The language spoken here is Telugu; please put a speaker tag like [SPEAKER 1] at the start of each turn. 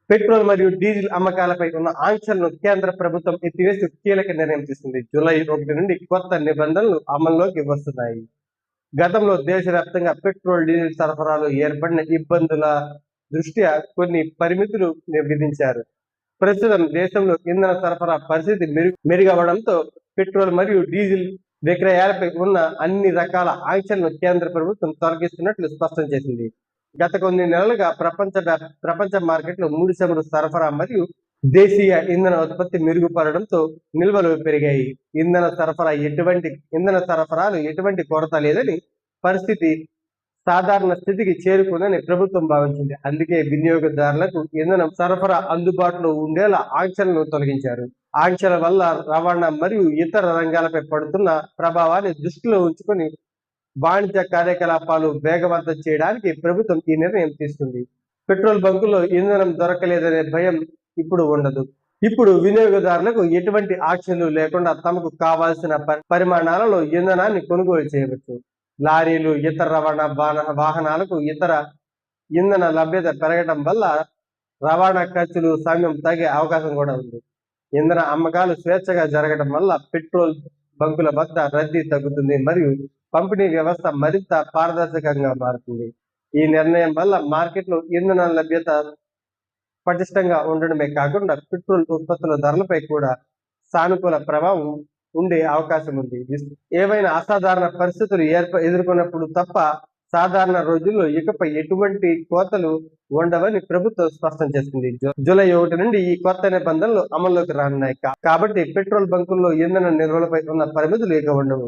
[SPEAKER 1] పెట్రోల్ మరియు డీజిల్ అమ్మకాలపై ఉన్న ఆంక్షలను కేంద్ర ప్రభుత్వం ఎత్తివేసి కీలక నిర్ణయం తీసుకుంది. జూలై 1 నుండి కొత్త నిబంధనలు అమల్లోకి వస్తున్నాయి. గతంలో దేశవ్యాప్తంగా పెట్రోల్, డీజిల్ సరఫరాలో ఏర్పడిన ఇబ్బందుల దృష్ట్యా కొన్ని పరిమితులు విధించారు. ప్రస్తుతం దేశంలో ఇంధన సరఫరా పరిస్థితి మెరుగవడంతో పెట్రోల్ మరియు డీజిల్ విక్రయాలపై ఉన్న అన్ని రకాల ఆంక్షలను కేంద్ర ప్రభుత్వం తొలగిస్తున్నట్లు స్పష్టం చేసింది. గత కొన్ని నెలలుగా ప్రపంచ మార్కెట్లో ముడి చమురు సరఫరా మరియు దేశీయ ఇంధన ఉత్పత్తి మెరుగుపడడంతో నిల్వలు పెరిగాయి. ఇంధన సరఫరాలు ఎటువంటి కొరత లేదని, పరిస్థితి సాధారణ స్థితికి చేరుకుందని ప్రభుత్వం భావించింది. అందుకే వినియోగదారులకు ఇంధనం సరఫరా అందుబాటులో ఉండేలా ఆంక్షలను తొలగించారు. ఆంక్షల వల్ల రవాణా మరియు ఇతర రంగాలపై పడుతున్న ప్రభావాన్ని దృష్టిలో ఉంచుకొని వాణిజ్య కార్యకలాపాలు వేగవంతం చేయడానికి ప్రభుత్వం ఈ నిర్ణయం తీసుకుంది. పెట్రోల్ బంకుల్లో ఇంధనం దొరకలేదనే భయం ఇప్పుడు ఉండదు. ఇప్పుడు వినియోగదారులకు ఎటువంటి ఆంక్షలు లేకుండా తమకు కావాల్సిన పరిమాణాలలో ఇంధనాన్ని కొనుగోలు చేయవచ్చు. లారీలు, ఇతర రవాణా వాహనాలకు ఇతర ఇంధన లభ్యత పెరగడం వల్ల రవాణా ఖర్చులు, సమయం తగ్గే అవకాశం కూడా ఉంది. ఇంధన అమ్మకాలు స్వేచ్ఛగా జరగడం వల్ల పెట్రోల్ బంకుల వద్ద రద్దీ తగ్గుతుంది మరియు పంపిణీ వ్యవస్థ మరింత పారదర్శకంగా మారుతుంది. ఈ నిర్ణయం వల్ల మార్కెట్లో ఇంధన లభ్యత పటిష్టంగా ఉండడమే కాకుండా పెట్రోల్ ఉత్పత్తుల ధరలపై కూడా సానుకూల ప్రభావం ఉండే అవకాశం ఉంది. ఏవైనా అసాధారణ పరిస్థితులు ఎదుర్కొన్నప్పుడు తప్ప సాధారణ రోజుల్లో ఇకపై ఎటువంటి కోతలు ఉండవని ప్రభుత్వం స్పష్టం చేసింది. జూలై 1 నుండి ఈ కొత్త నిబంధనలు అమల్లోకి రానున్నాయి. కాబట్టి పెట్రోల్ బంకుల్లో ఇంధన నిల్వలపై ఉన్న పరిమితులు ఇక ఉండవు.